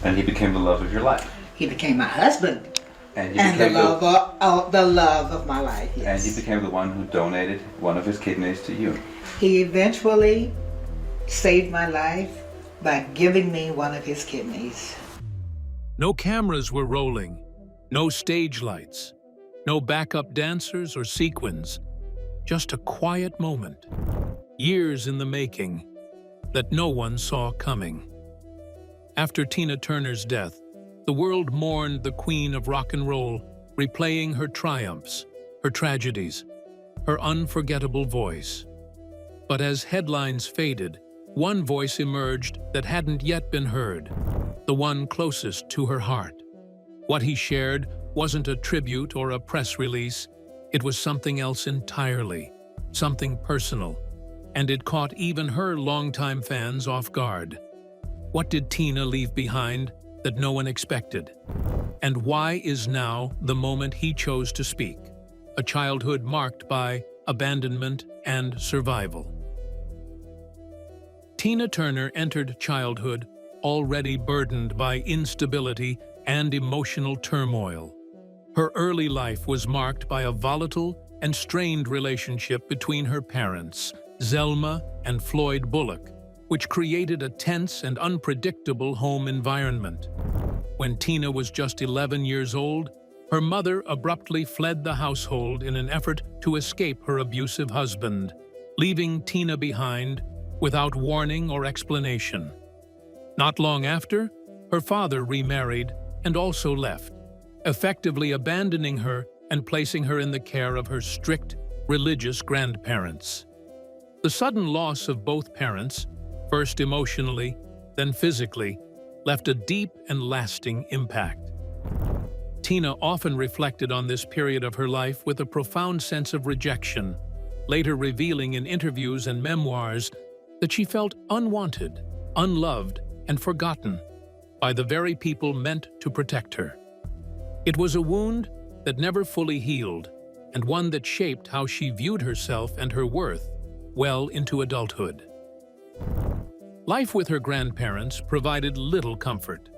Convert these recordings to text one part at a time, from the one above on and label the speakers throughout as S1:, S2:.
S1: And he became the love of your life.
S2: He became my husband
S1: And he
S2: and
S1: became
S2: the love of my life, yes.
S1: And he became the one who donated one of his kidneys to you.
S2: He eventually saved my life by giving me one of his kidneys.
S3: No cameras were rolling, no stage lights, no backup dancers or sequins, just a quiet moment, years in the making, that no one saw coming. After Tina Turner's death, the world mourned the queen of rock and roll, replaying her triumphs, her tragedies, her unforgettable voice. But as headlines faded, one voice emerged that hadn't yet been heard, the one closest to her heart. What he shared wasn't a tribute or a press release, it was something else entirely, something personal, and it caught even her longtime fans off guard. What did Tina leave behind that no one expected? And why is now the moment he chose to speak? A childhood marked by abandonment and survival. Tina Turner entered childhood already burdened by instability and emotional turmoil. Her early life was marked by a volatile and strained relationship between her parents, Zelma and Floyd Bullock, which created a tense and unpredictable home environment. When Tina was just 11 years old, her mother abruptly fled the household in an effort to escape her abusive husband, leaving Tina behind without warning or explanation. Not long after, her father remarried and also left, effectively abandoning her and placing her in the care of her strict, religious grandparents. The sudden loss of both parents, first emotionally, then physically, left a deep and lasting impact. Tina often reflected on this period of her life with a profound sense of rejection, later revealing in interviews and memoirs that she felt unwanted, unloved, and forgotten by the very people meant to protect her. It was a wound that never fully healed, and one that shaped how she viewed herself and her worth well into adulthood. Life with her grandparents provided little comfort.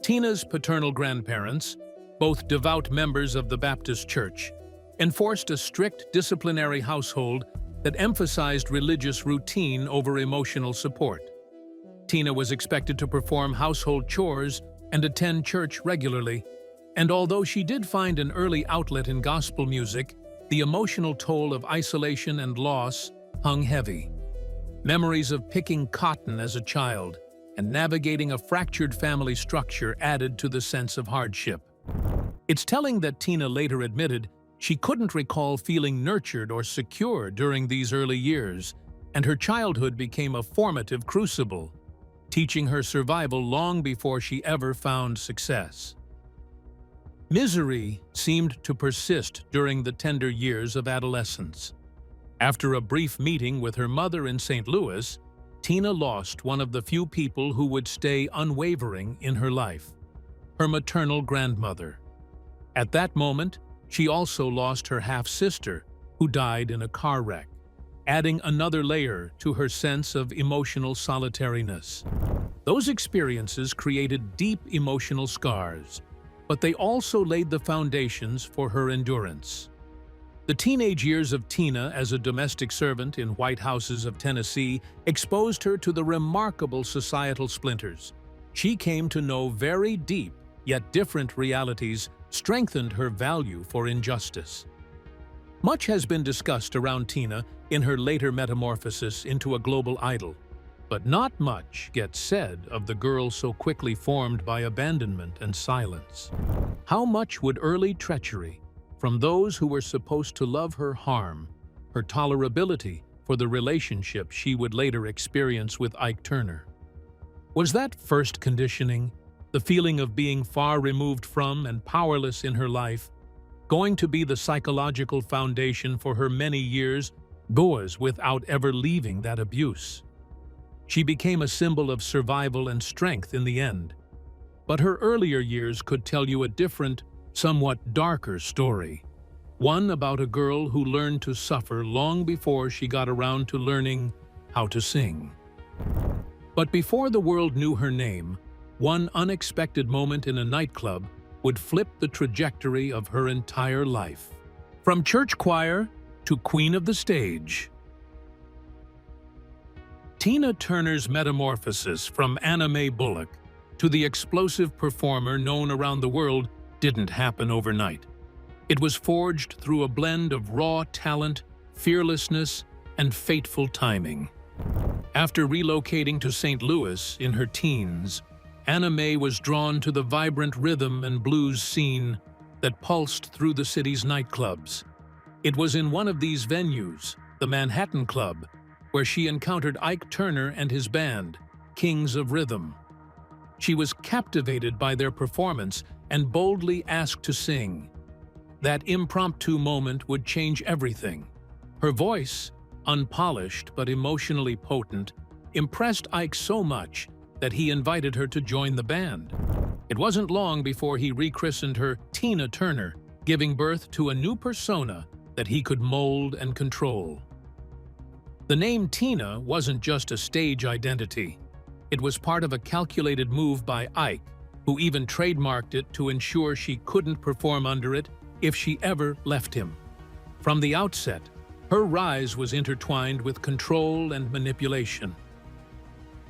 S3: Tina's paternal grandparents, both devout members of the Baptist Church, enforced a strict disciplinary household that emphasized religious routine over emotional support. Tina was expected to perform household chores and attend church regularly, and although she did find an early outlet in gospel music, the emotional toll of isolation and loss hung heavy. Memories of picking cotton as a child and navigating a fractured family structure added to the sense of hardship. It's telling that Tina later admitted she couldn't recall feeling nurtured or secure during these early years, and her childhood became a formative crucible, teaching her survival long before she ever found success. Misery seemed to persist during the tender years of adolescence. After a brief meeting with her mother in St. Louis, Tina lost one of the few people who would stay unwavering in her life, her maternal grandmother. At that moment, she also lost her half-sister, who died in a car wreck, adding another layer to her sense of emotional solitariness. Those experiences created deep emotional scars, but they also laid the foundations for her endurance. The teenage years of Tina as a domestic servant in white houses of Tennessee exposed her to the remarkable societal splinters. She came to know very deep, yet different realities, strengthened her value for injustice. Much has been discussed around Tina in her later metamorphosis into a global idol, but not much gets said of the girl so quickly formed by abandonment and silence. How much would early treachery from those who were supposed to love her harm her tolerability for the relationship she would later experience with Ike Turner? Was that first conditioning, the feeling of being far removed from and powerless in her life, going to be the psychological foundation for her many years goes without ever leaving that abuse? She became a symbol of survival and strength in the end. But her earlier years could tell you a different, somewhat darker story. One about a girl who learned to suffer long before she got around to learning how to sing. But before the world knew her name, one unexpected moment in a nightclub would flip the trajectory of her entire life. From church choir to queen of the stage. Tina Turner's metamorphosis from Anna Mae Bullock to the explosive performer known around the world didn't happen overnight. It was forged through a blend of raw talent, fearlessness, and fateful timing. After relocating to St. Louis in her teens, Anna Mae was drawn to the vibrant rhythm and blues scene that pulsed through the city's nightclubs. It was in one of these venues, the Manhattan Club, where she encountered Ike Turner and his band, Kings of Rhythm. She was captivated by their performance and boldly asked to sing. That impromptu moment would change everything. Her voice, unpolished but emotionally potent, impressed Ike so much that he invited her to join the band. It wasn't long before he rechristened her Tina Turner, giving birth to a new persona that he could mold and control. The name Tina wasn't just a stage identity. It was part of a calculated move by Ike, who even trademarked it to ensure she couldn't perform under it if she ever left him. From the outset, her rise was intertwined with control and manipulation.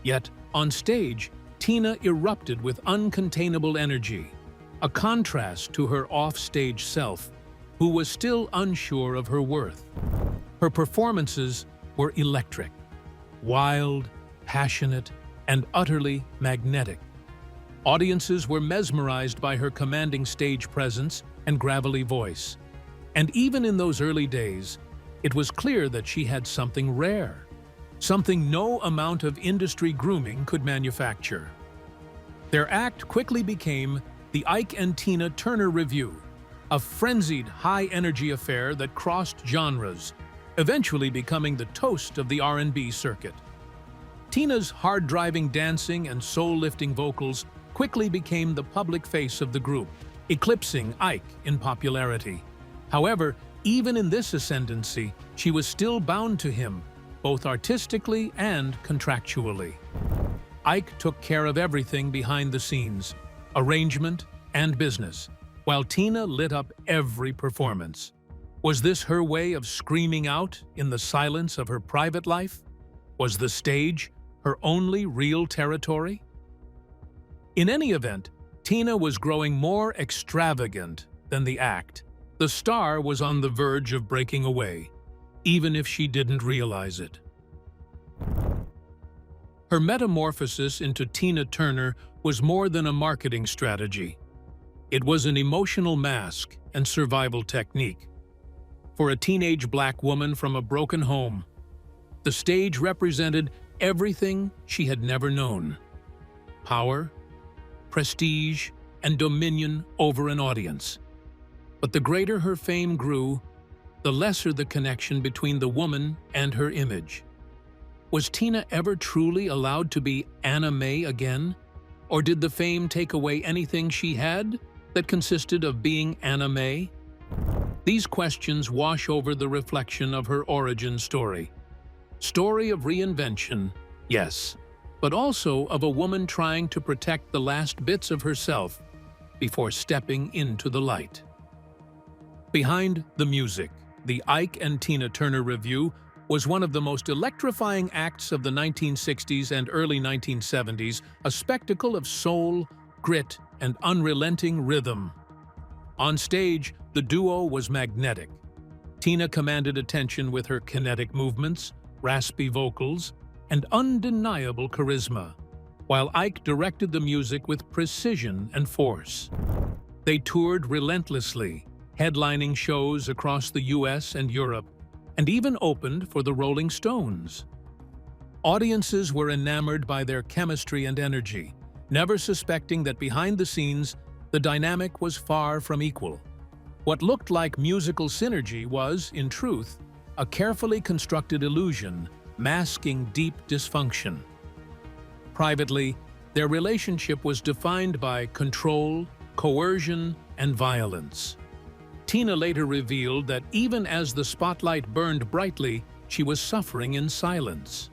S3: Yet, on stage, Tina erupted with uncontainable energy, a contrast to her off-stage self, who was still unsure of her worth. Her performances were electric, wild, passionate, and utterly magnetic. Audiences were mesmerized by her commanding stage presence and gravelly voice. And even in those early days, it was clear that she had something rare, something no amount of industry grooming could manufacture. Their act quickly became the Ike and Tina Turner Revue, a frenzied, high-energy affair that crossed genres, eventually becoming the toast of the R&B circuit. Tina's hard-driving dancing and soul-lifting vocals quickly became the public face of the group, eclipsing Ike in popularity. However, even in this ascendancy, she was still bound to him, both artistically and contractually. Ike took care of everything behind the scenes, arrangement and business, while Tina lit up every performance. Was this her way of screaming out in the silence of her private life? Was the stage her only real territory? In any event, Tina was growing more extravagant than the act. The star was on the verge of breaking away, even if she didn't realize it. Her metamorphosis into Tina Turner was more than a marketing strategy. It was an emotional mask and survival technique. For a teenage black woman from a broken home, the stage represented everything she had never known: power, prestige, and dominion over an audience. But the greater her fame grew, the lesser the connection between the woman and her image. Was Tina ever truly allowed to be Anna Mae again? Or did the fame take away anything she had that consisted of being Anna Mae? These questions wash over the reflection of her origin story. Story of reinvention, yes, but also of a woman trying to protect the last bits of herself before stepping into the light. Behind the music, the Ike and Tina Turner Revue was one of the most electrifying acts of the 1960s and early 1970s, a spectacle of soul, grit, and unrelenting rhythm. On stage, the duo was magnetic. Tina commanded attention with her kinetic movements, raspy vocals, and undeniable charisma, while Ike directed the music with precision and force. They toured relentlessly, headlining shows across the US and Europe, and even opened for the Rolling Stones. Audiences were enamored by their chemistry and energy, never suspecting that behind the scenes, the dynamic was far from equal. What looked like musical synergy was, in truth, a carefully constructed illusion masking deep dysfunction. Privately, their relationship was defined by control, coercion, and violence. Tina later revealed that even as the spotlight burned brightly, she was suffering in silence.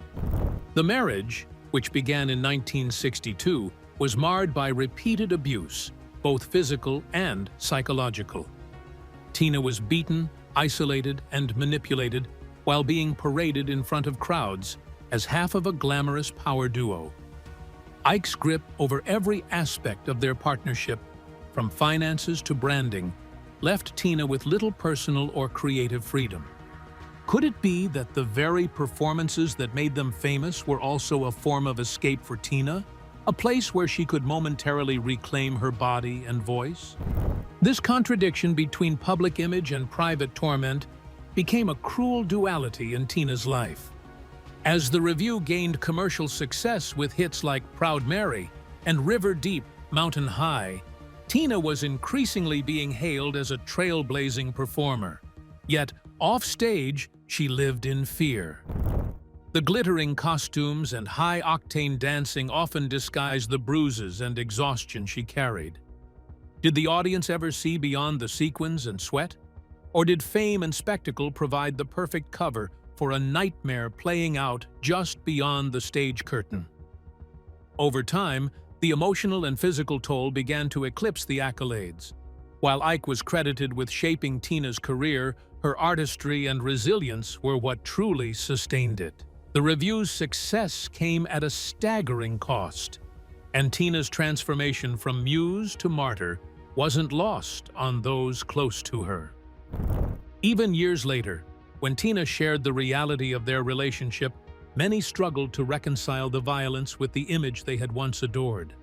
S3: The marriage, which began in 1962, was marred by repeated abuse, both physical and psychological. Tina was beaten, isolated, and manipulated while being paraded in front of crowds as half of a glamorous power duo. Ike's grip over every aspect of their partnership, from finances to branding, left Tina with little personal or creative freedom. Could it be that the very performances that made them famous were also a form of escape for Tina? A place where she could momentarily reclaim her body and voice? This contradiction between public image and private torment became a cruel duality in Tina's life. As the review gained commercial success with hits like Proud Mary and River Deep, Mountain High, Tina was increasingly being hailed as a trailblazing performer. Yet, off-stage, she lived in fear. The glittering costumes and high-octane dancing often disguised the bruises and exhaustion she carried. Did the audience ever see beyond the sequins and sweat? Or did fame and spectacle provide the perfect cover for a nightmare playing out just beyond the stage curtain? Over time, the emotional and physical toll began to eclipse the accolades. While Ike was credited with shaping Tina's career, her artistry and resilience were what truly sustained it. The review's success came at a staggering cost, and Tina's transformation from muse to martyr wasn't lost on those close to her. Even years later, when Tina shared the reality of their relationship, many struggled to reconcile the violence with the image they had once adored.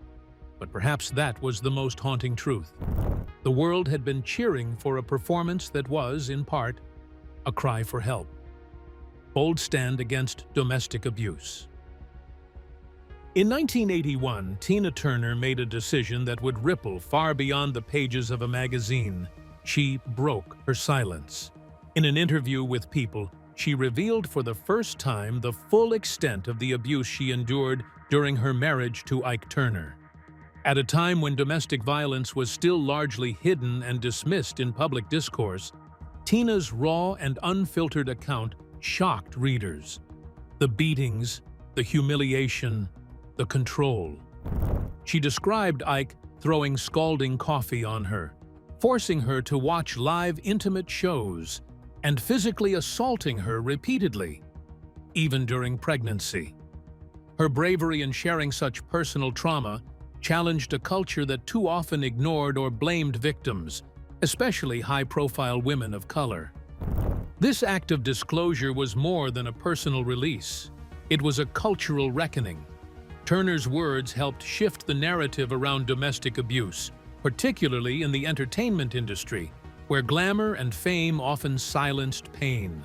S3: But perhaps that was the most haunting truth. The world had been cheering for a performance that was, in part, a cry for help. Bold stand against domestic abuse. In 1981, Tina Turner made a decision that would ripple far beyond the pages of a magazine. She broke her silence. In an interview with People, she revealed for the first time the full extent of the abuse she endured during her marriage to Ike Turner. At a time when domestic violence was still largely hidden and dismissed in public discourse, Tina's raw and unfiltered account shocked readers. The beatings, the humiliation, the control. She described Ike throwing scalding coffee on her, forcing her to watch live intimate shows, and physically assaulting her repeatedly, even during pregnancy. Her bravery in sharing such personal trauma challenged a culture that too often ignored or blamed victims, especially high-profile women of color. This act of disclosure was more than a personal release. It was a cultural reckoning. Turner's words helped shift the narrative around domestic abuse, particularly in the entertainment industry, where glamour and fame often silenced pain.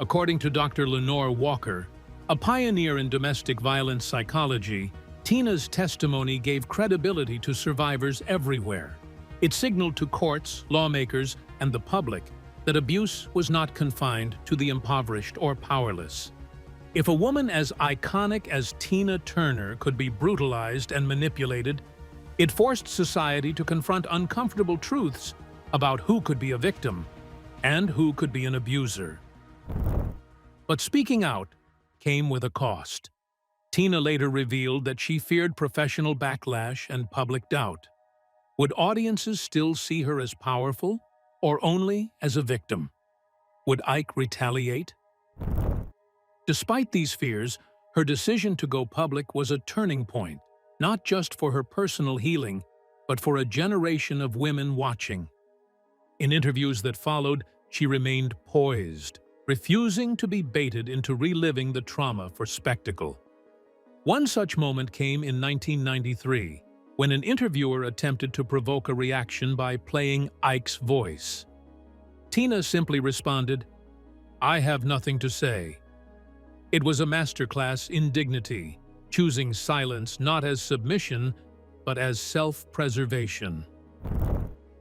S3: According to Dr. Lenore Walker, a pioneer in domestic violence psychology, Tina's testimony gave credibility to survivors everywhere. It signaled to courts, lawmakers, and the public that abuse was not confined to the impoverished or powerless. If a woman as iconic as Tina Turner could be brutalized and manipulated, it forced society to confront uncomfortable truths about who could be a victim and who could be an abuser. But speaking out came with a cost. Tina later revealed that she feared professional backlash and public doubt. Would audiences still see her as powerful, or only as a victim? Would Ike retaliate? Despite these fears, her decision to go public was a turning point, not just for her personal healing, but for a generation of women watching. In interviews that followed, she remained poised, refusing to be baited into reliving the trauma for spectacle. One such moment came in 1993, when an interviewer attempted to provoke a reaction by playing Ike's voice. Tina simply responded, "I have nothing to say." It was a masterclass in dignity, choosing silence not as submission, but as self-preservation.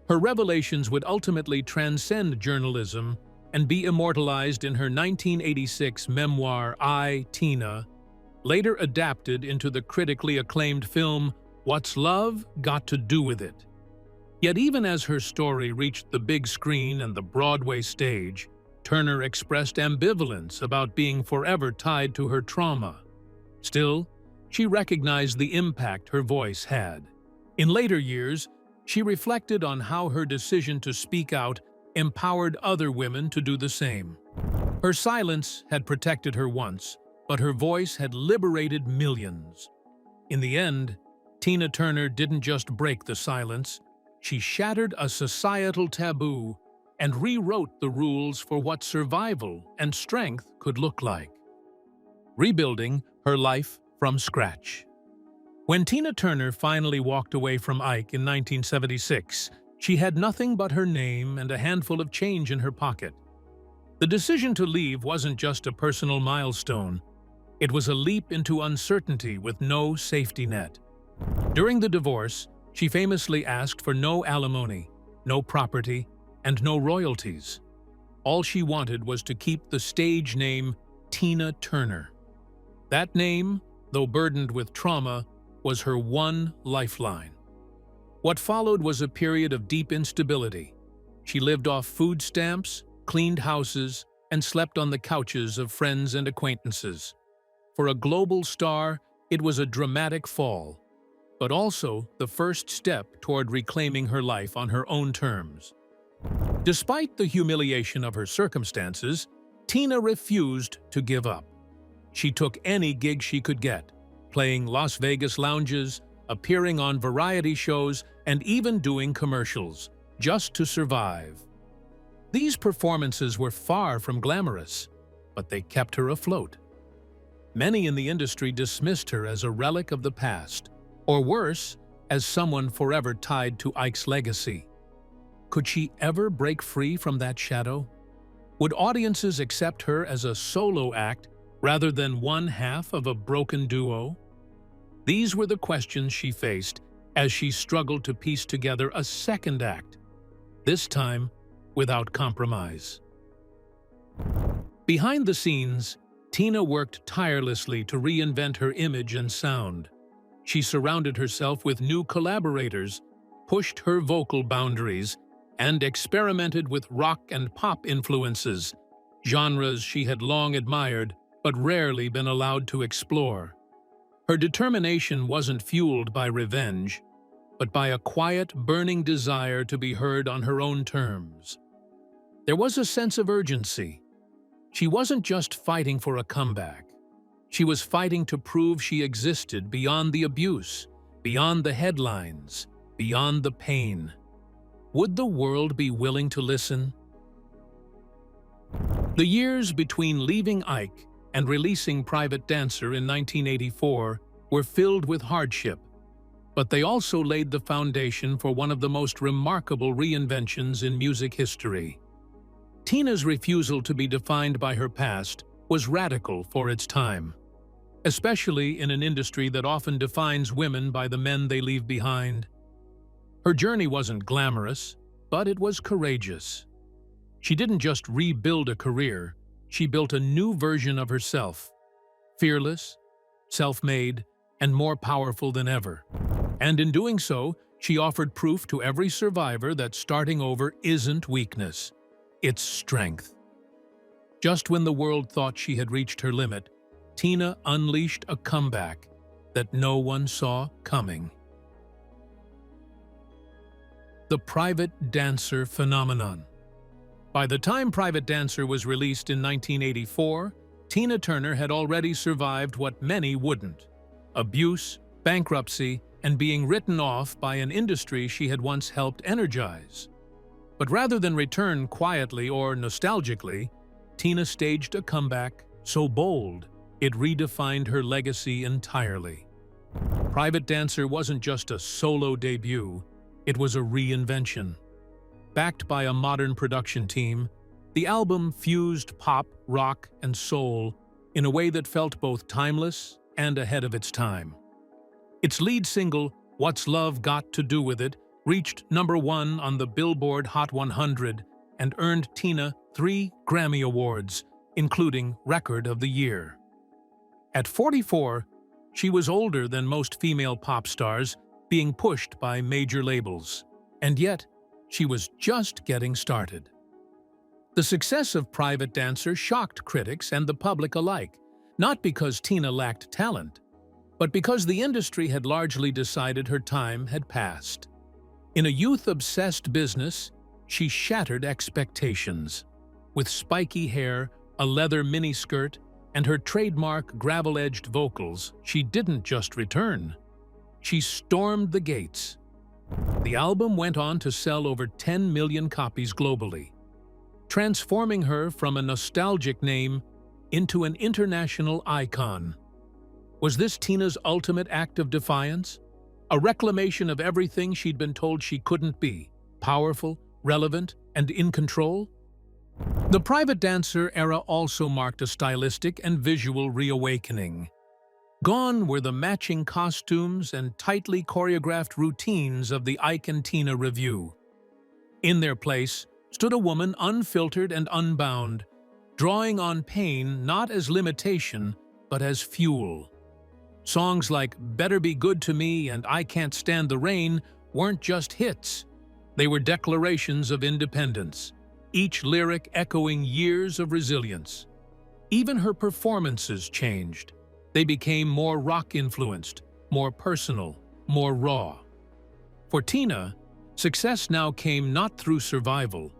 S3: Her revelations would ultimately transcend journalism and be immortalized in her 1986 memoir, I, Tina, later adapted into the critically acclaimed film, What's Love Got to Do With It? Yet even as her story reached the big screen and the Broadway stage, Turner expressed ambivalence about being forever tied to her trauma. Still, she recognized the impact her voice had. In later years, she reflected on how her decision to speak out empowered other women to do the same. Her silence had protected her once, but her voice had liberated millions. In the end, Tina Turner didn't just break the silence, she shattered a societal taboo and rewrote the rules for what survival and strength could look like, rebuilding her life from scratch. When Tina Turner finally walked away from Ike in 1976, she had nothing but her name and a handful of change in her pocket. The decision to leave wasn't just a personal milestone. It was a leap into uncertainty with no safety net. During the divorce, she famously asked for no alimony, no property, and no royalties. All she wanted was to keep the stage name Tina Turner. That name, though burdened with trauma, was her one lifeline. What followed was a period of deep instability. She lived off food stamps, cleaned houses, and slept on the couches of friends and acquaintances. For a global star, it was a dramatic fall, but also the first step toward reclaiming her life on her own terms. Despite the humiliation of her circumstances, Tina refused to give up. She took any gig she could get, playing Las Vegas lounges, appearing on variety shows, and even doing commercials, just to survive. These performances were far from glamorous, but they kept her afloat. Many in the industry dismissed her as a relic of the past, or worse, as someone forever tied to Ike's legacy. Could she ever break free from that shadow? Would audiences accept her as a solo act rather than one half of a broken duo? These were the questions she faced as she struggled to piece together a second act, this time without compromise. Behind the scenes, Tina worked tirelessly to reinvent her image and sound. She surrounded herself with new collaborators, pushed her vocal boundaries, and experimented with rock and pop influences, genres she had long admired but rarely been allowed to explore. Her determination wasn't fueled by revenge, but by a quiet, burning desire to be heard on her own terms. There was a sense of urgency. She wasn't just fighting for a comeback. She was fighting to prove she existed beyond the abuse, beyond the headlines, beyond the pain. Would the world be willing to listen? The years between leaving Ike and releasing Private Dancer in 1984 were filled with hardship, but they also laid the foundation for one of the most remarkable reinventions in music history. Tina's refusal to be defined by her past was radical for its time, especially in an industry that often defines women by the men they leave behind. Her journey wasn't glamorous, but it was courageous. She didn't just rebuild a career, she built a new version of herself, fearless, self-made, and more powerful than ever. And in doing so, she offered proof to every survivor that starting over isn't weakness, it's strength. Just when the world thought she had reached her limit, Tina unleashed a comeback that no one saw coming. The Private Dancer phenomenon. By the time Private Dancer was released in 1984, Tina Turner had already survived what many wouldn't: abuse, bankruptcy, and being written off by an industry she had once helped energize. But rather than return quietly or nostalgically, Tina staged a comeback so bold it redefined her legacy entirely. Private Dancer wasn't just a solo debut, it was a reinvention. Backed by a modern production team, the album fused pop, rock, and soul in a way that felt both timeless and ahead of its time. Its lead single, What's Love Got to Do With It, reached #1 on the Billboard Hot 100 and earned Tina 3 Grammy Awards, including Record of the Year. At 44, she was older than most female pop stars, being pushed by major labels. And yet, she was just getting started. The success of Private Dancer shocked critics and the public alike, not because Tina lacked talent, but because the industry had largely decided her time had passed. In a youth-obsessed business, she shattered expectations. With spiky hair, a leather miniskirt, and her trademark gravel-edged vocals, she didn't just return. She stormed the gates. The album went on to sell over 10 million copies globally, transforming her from a nostalgic name into an international icon. Was this Tina's ultimate act of defiance? A reclamation of everything she'd been told she couldn't be: powerful, relevant, and in control? The private dancer era also marked a stylistic and visual reawakening. Gone were the matching costumes and tightly choreographed routines of the Ike and Tina Revue. In their place stood a woman unfiltered and unbound, drawing on pain not as limitation, but as fuel. Songs like "Better Be Good to Me" and "I Can't Stand the Rain" weren't just hits. They were declarations of independence, each lyric echoing years of resilience. Even her performances changed. They became more rock-influenced, more personal, more raw. For Tina, success now came not through survival,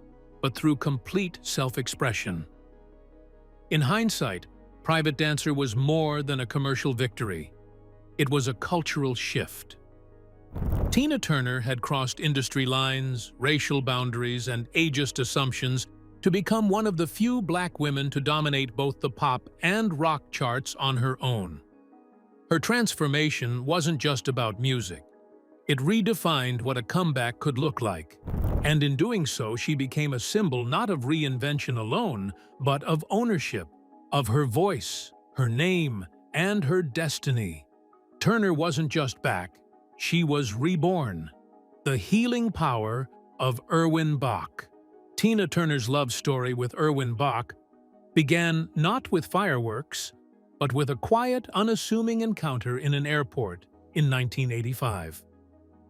S3: but through complete self-expression. In hindsight, Private Dancer was more than a commercial victory. It was a cultural shift. Tina Turner had crossed industry lines, racial boundaries, and ageist assumptions to become one of the few black women to dominate both the pop and rock charts on her own. Her transformation wasn't just about music. It redefined what a comeback could look like. And in doing so, she became a symbol not of reinvention alone, but of ownership, of her voice, her name, and her destiny. Turner wasn't just back, she was reborn. The healing power of Irwin Bach. Tina Turner's love story with Irwin Bach began not with fireworks, but with a quiet, unassuming encounter in an airport in 1985.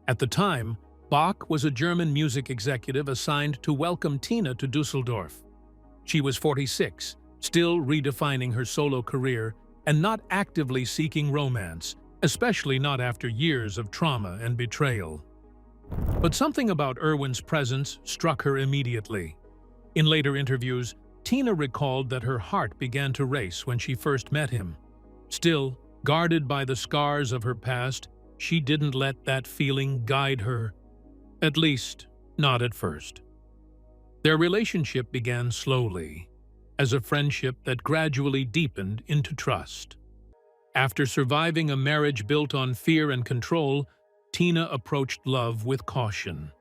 S3: At the time, Bach was a German music executive assigned to welcome Tina to Dusseldorf. She was 46, still redefining her solo career and not actively seeking romance, especially not after years of trauma and betrayal. But something about Irwin's presence struck her immediately. In later interviews, Tina recalled that her heart began to race when she first met him. Still, guarded by the scars of her past, she didn't let that feeling guide her. At least, not at first. Their relationship began slowly, as a friendship that gradually deepened into trust. After surviving a marriage built on fear and control, Tina approached love with caution.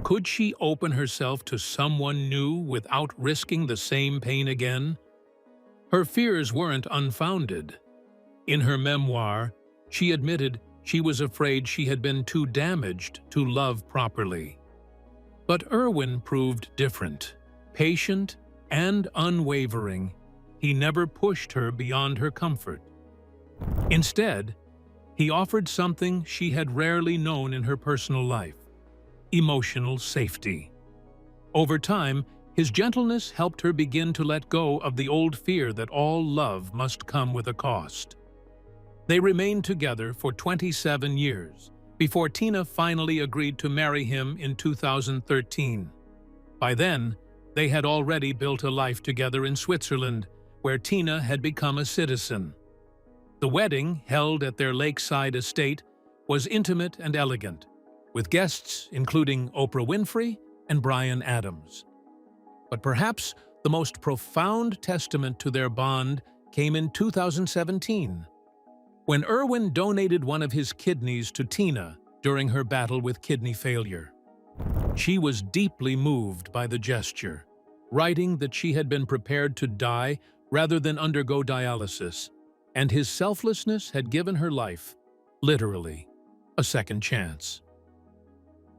S3: Could she open herself to someone new without risking the same pain again? Her fears weren't unfounded. In her memoir, she admitted she was afraid she had been too damaged to love properly. But Irwin proved different. Patient and unwavering, he never pushed her beyond her comfort. Instead, he offered something she had rarely known in her personal life: emotional safety. Over time, his gentleness helped her begin to let go of the old fear that all love must come with a cost. They remained together for 27 years, before Tina finally agreed to marry him in 2013. By then, they had already built a life together in Switzerland, where Tina had become a citizen. The wedding, held at their lakeside estate, was intimate and elegant, with guests including Oprah Winfrey and Bryan Adams. But perhaps the most profound testament to their bond came in 2017, when Irwin donated one of his kidneys to Tina during her battle with kidney failure. She was deeply moved by the gesture, writing that she had been prepared to die rather than undergo dialysis, and his selflessness had given her life, literally, a second chance.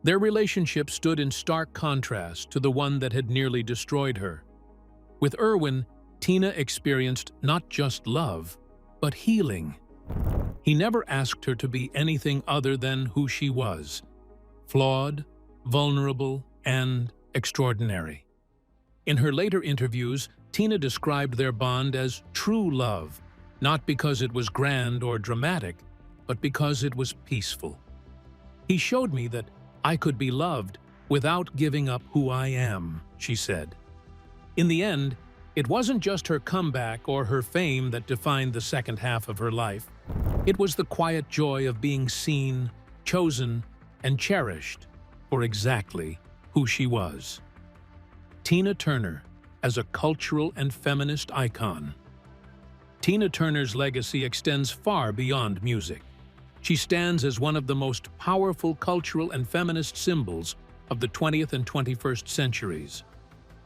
S3: Their relationship stood in stark contrast to the one that had nearly destroyed her. With Irwin, Tina experienced not just love, but healing. He never asked her to be anything other than who she was: flawed, vulnerable, and extraordinary. In her later interviews, Tina described their bond as true love, not because it was grand or dramatic, but because it was peaceful. He showed me that I could be loved without giving up who I am, she said. In the end, it wasn't just her comeback or her fame that defined the second half of her life. It was the quiet joy of being seen, chosen, and cherished for exactly who she was. Tina Turner as a cultural and feminist icon. Tina Turner's legacy extends far beyond music. She stands as one of the most powerful cultural and feminist symbols of the 20th and 21st centuries.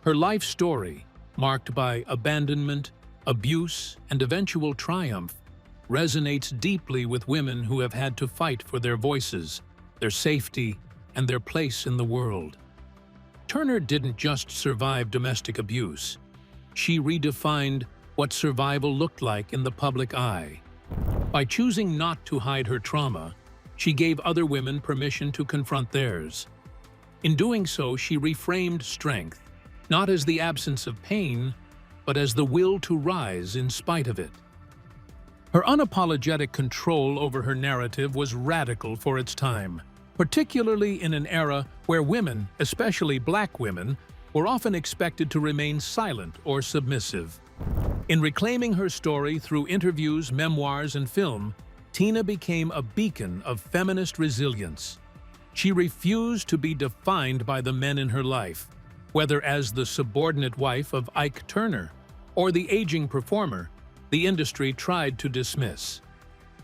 S3: Her life story, marked by abandonment, abuse, and eventual triumph, resonates deeply with women who have had to fight for their voices, their safety, and their place in the world. Turner didn't just survive domestic abuse. She redefined what survival looked like in the public eye. By choosing not to hide her trauma, she gave other women permission to confront theirs. In doing so, she reframed strength, not as the absence of pain, but as the will to rise in spite of it. Her unapologetic control over her narrative was radical for its time, particularly in an era where women, especially Black women, were often expected to remain silent or submissive. In reclaiming her story through interviews, memoirs, and film, Tina became a beacon of feminist resilience. She refused to be defined by the men in her life, whether as the subordinate wife of Ike Turner or the aging performer the industry tried to dismiss.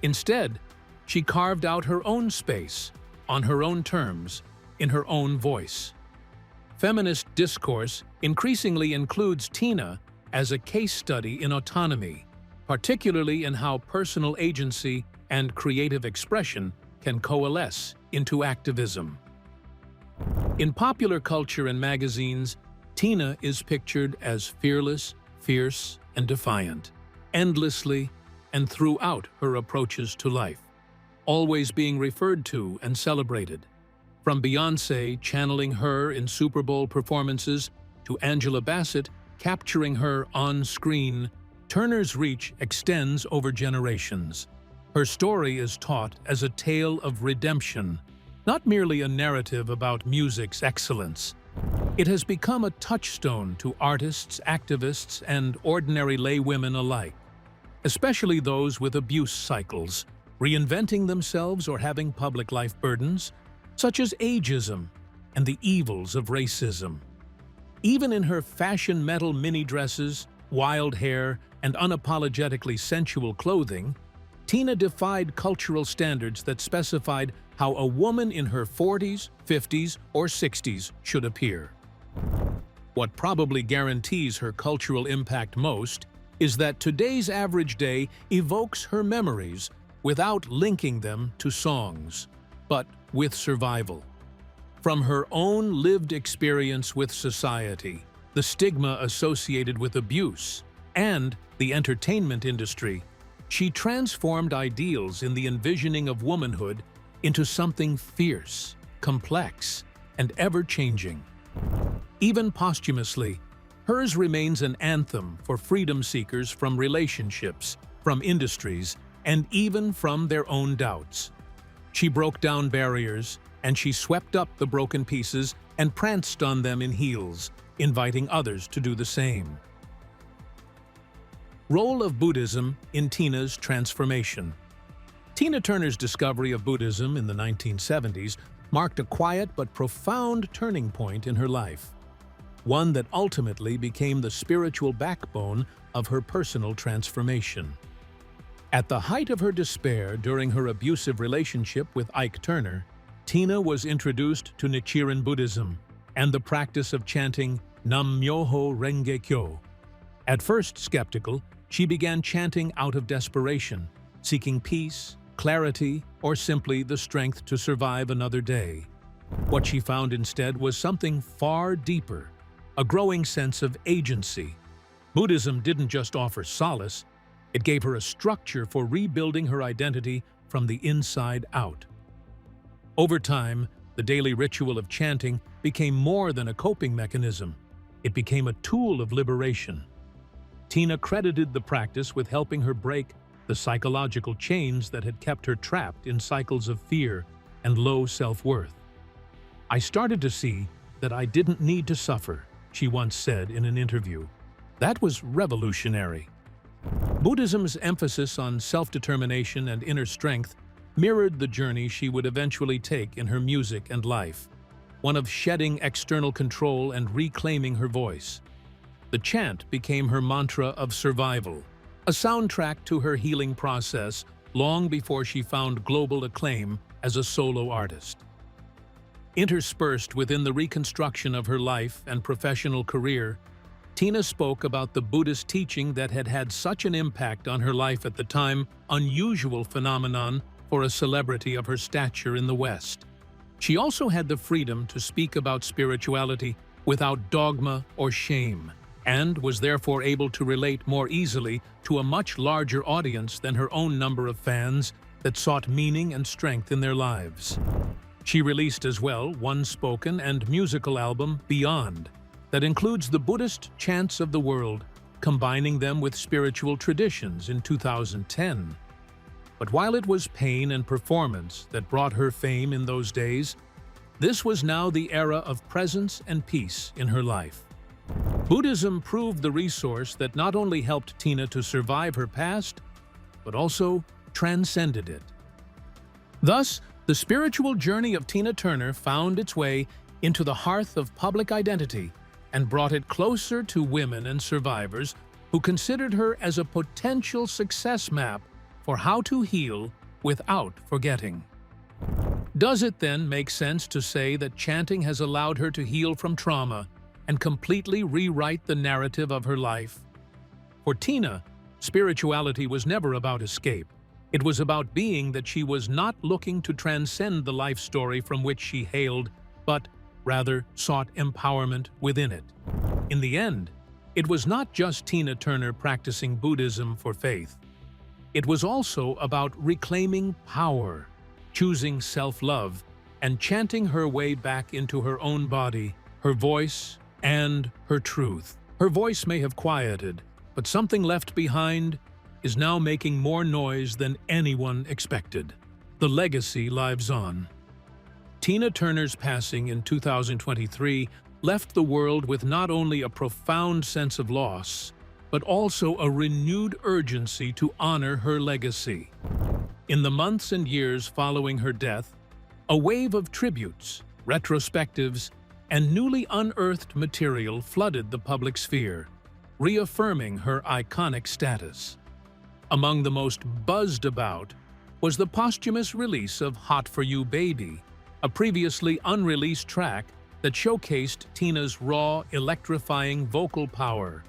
S3: Instead, she carved out her own space, on her own terms, in her own voice. Feminist discourse increasingly includes Tina as a case study in autonomy, particularly in how personal agency and creative expression can coalesce into activism. In popular culture and magazines, Tina is pictured as fearless, fierce, and defiant, endlessly and throughout her approaches to life, always being referred to and celebrated. From Beyoncé channeling her in Super Bowl performances to Angela Bassett capturing her on screen, Turner's reach extends over generations. Her story is taught as a tale of redemption, not merely a narrative about music's excellence. It has become a touchstone to artists, activists, and ordinary laywomen alike, especially those with abuse cycles, reinventing themselves or having public life burdens, such as ageism and the evils of racism. Even in her fashion metal mini dresses, wild hair, and unapologetically sensual clothing, Tina defied cultural standards that specified how a woman in her 40s, 50s, or 60s should appear. What probably guarantees her cultural impact most is that today's average day evokes her memories without linking them to songs, but with survival. From her own lived experience with society, the stigma associated with abuse, and the entertainment industry, she transformed ideals in the envisioning of womanhood into something fierce, complex, and ever-changing. Even posthumously, hers remains an anthem for freedom seekers from relationships, from industries, and even from their own doubts. She broke down barriers, and she swept up the broken pieces and pranced on them in heels, inviting others to do the same. Role of Buddhism in Tina's transformation. Tina Turner's discovery of Buddhism in the 1970s marked a quiet but profound turning point in her life, one that ultimately became the spiritual backbone of her personal transformation. At the height of her despair during her abusive relationship with Ike Turner, Tina was introduced to Nichiren Buddhism and the practice of chanting Nam-myoho Renge-kyo. At first skeptical, she began chanting out of desperation, seeking peace, clarity, or simply the strength to survive another day. What she found instead was something far deeper, a growing sense of agency. Buddhism didn't just offer solace, it gave her a structure for rebuilding her identity from the inside out. Over time, the daily ritual of chanting became more than a coping mechanism. It became a tool of liberation. Tina credited the practice with helping her break the psychological chains that had kept her trapped in cycles of fear and low self-worth. "I started to see that I didn't need to suffer," she once said in an interview. That was revolutionary. Buddhism's emphasis on self-determination and inner strength mirrored the journey she would eventually take in her music and life, one of shedding external control and reclaiming her voice. The chant became her mantra of survival, a soundtrack to her healing process long before she found global acclaim as a solo artist. Interspersed within the reconstruction of her life and professional career, Tina spoke about the Buddhist teaching that had had such an impact on her life at the time, unusual phenomenon for a celebrity of her stature in the West. She also had the freedom to speak about spirituality without dogma or shame, and was therefore able to relate more easily to a much larger audience than her own number of fans that sought meaning and strength in their lives. She released as well one spoken and musical album, Beyond, that includes the Buddhist chants of the world, combining them with spiritual traditions in 2010. But while it was pain and performance that brought her fame in those days, this was now the era of presence and peace in her life. Buddhism proved the resource that not only helped Tina to survive her past, but also transcended it. Thus, the spiritual journey of Tina Turner found its way into the hearth of public identity and brought it closer to women and survivors who considered her as a potential success map for how to heal without forgetting. Does it then make sense to say that chanting has allowed her to heal from trauma and completely rewrite the narrative of her life? For Tina, spirituality was never about escape. It was about being that she was not looking to transcend the life story from which she hailed, but rather sought empowerment within it. In the end, it was not just Tina Turner practicing Buddhism for faith. It was also about reclaiming power, choosing self-love, and chanting her way back into her own body, her voice, and her truth. Her voice may have quieted, but something left behind is now making more noise than anyone expected. The legacy lives on. Tina Turner's passing in 2023 left the world with not only a profound sense of loss, but also a renewed urgency to honor her legacy. In the months and years following her death, a wave of tributes, retrospectives, and newly unearthed material flooded the public sphere, reaffirming her iconic status. Among the most buzzed about was the posthumous release of Hot For You Baby, a previously unreleased track that showcased Tina's raw, electrifying vocal power,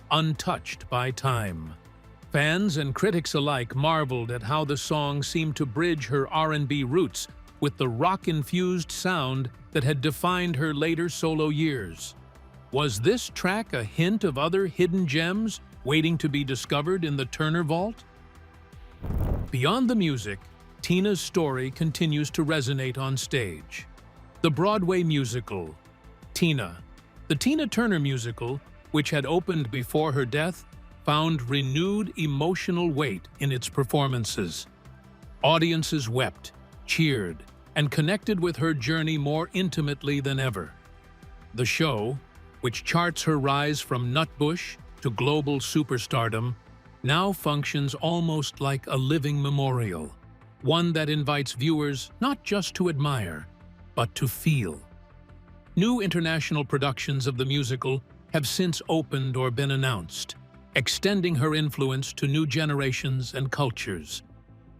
S3: untouched by time. Fans and critics alike marveled at how the song seemed to bridge her R&B roots with the rock-infused sound that had defined her later solo years. Was this track a hint of other hidden gems waiting to be discovered in the Turner Vault? Beyond the music, Tina's story continues to resonate on stage. The Broadway musical, Tina. The Tina Turner musical, which had opened before her death, found renewed emotional weight in its performances. Audiences wept, cheered, and connected with her journey more intimately than ever. The show, which charts her rise from nutbush to global superstardom, now functions almost like a living memorial, one that invites viewers not just to admire, but to feel. New international productions of the musical have since opened or been announced, extending her influence to new generations and cultures.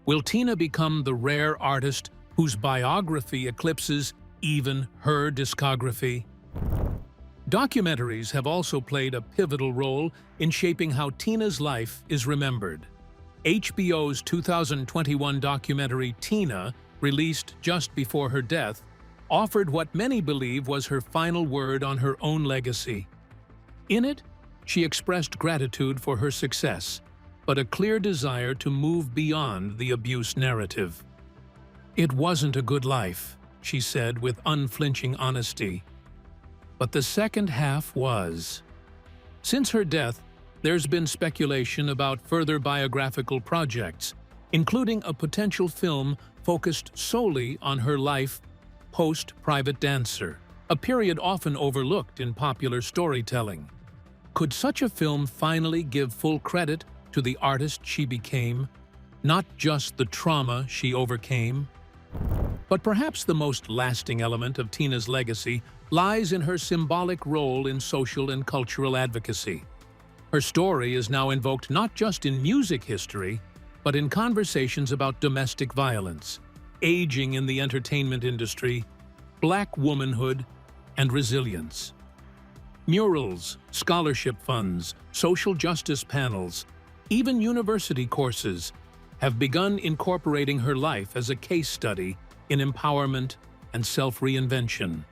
S3: Will Tina become the rare artist whose biography eclipses even her discography? Documentaries have also played a pivotal role in shaping how Tina's life is remembered. HBO's 2021 documentary Tina, released just before her death, offered what many believe was her final word on her own legacy. In it, she expressed gratitude for her success, but a clear desire to move beyond the abuse narrative. "It wasn't a good life," she said with unflinching honesty. But the second half was. Since her death, there's been speculation about further biographical projects, including a potential film focused solely on her life post-Private Dancer, a period often overlooked in popular storytelling. Could such a film finally give full credit to the artist she became, not just the trauma she overcame? But perhaps the most lasting element of Tina's legacy lies in her symbolic role in social and cultural advocacy. Her story is now invoked not just in music history, but in conversations about domestic violence, aging in the entertainment industry, Black womanhood, and resilience. Murals, scholarship funds, social justice panels, even university courses have begun incorporating her life as a case study in empowerment and self-reinvention.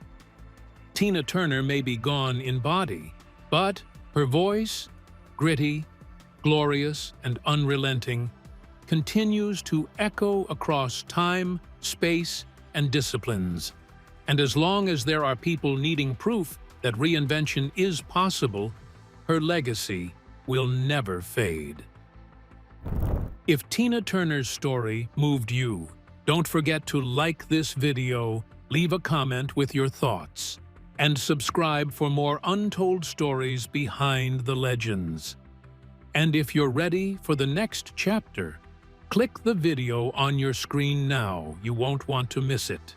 S3: Tina Turner may be gone in body, but her voice, gritty, glorious, and unrelenting, continues to echo across time, space, and disciplines. And as long as there are people needing proof that reinvention is possible, her legacy will never fade. If Tina Turner's story moved you, don't forget to like this video, leave a comment with your thoughts, and subscribe for more untold stories behind the legends. And if you're ready for the next chapter, click the video on your screen now. You won't want to miss it.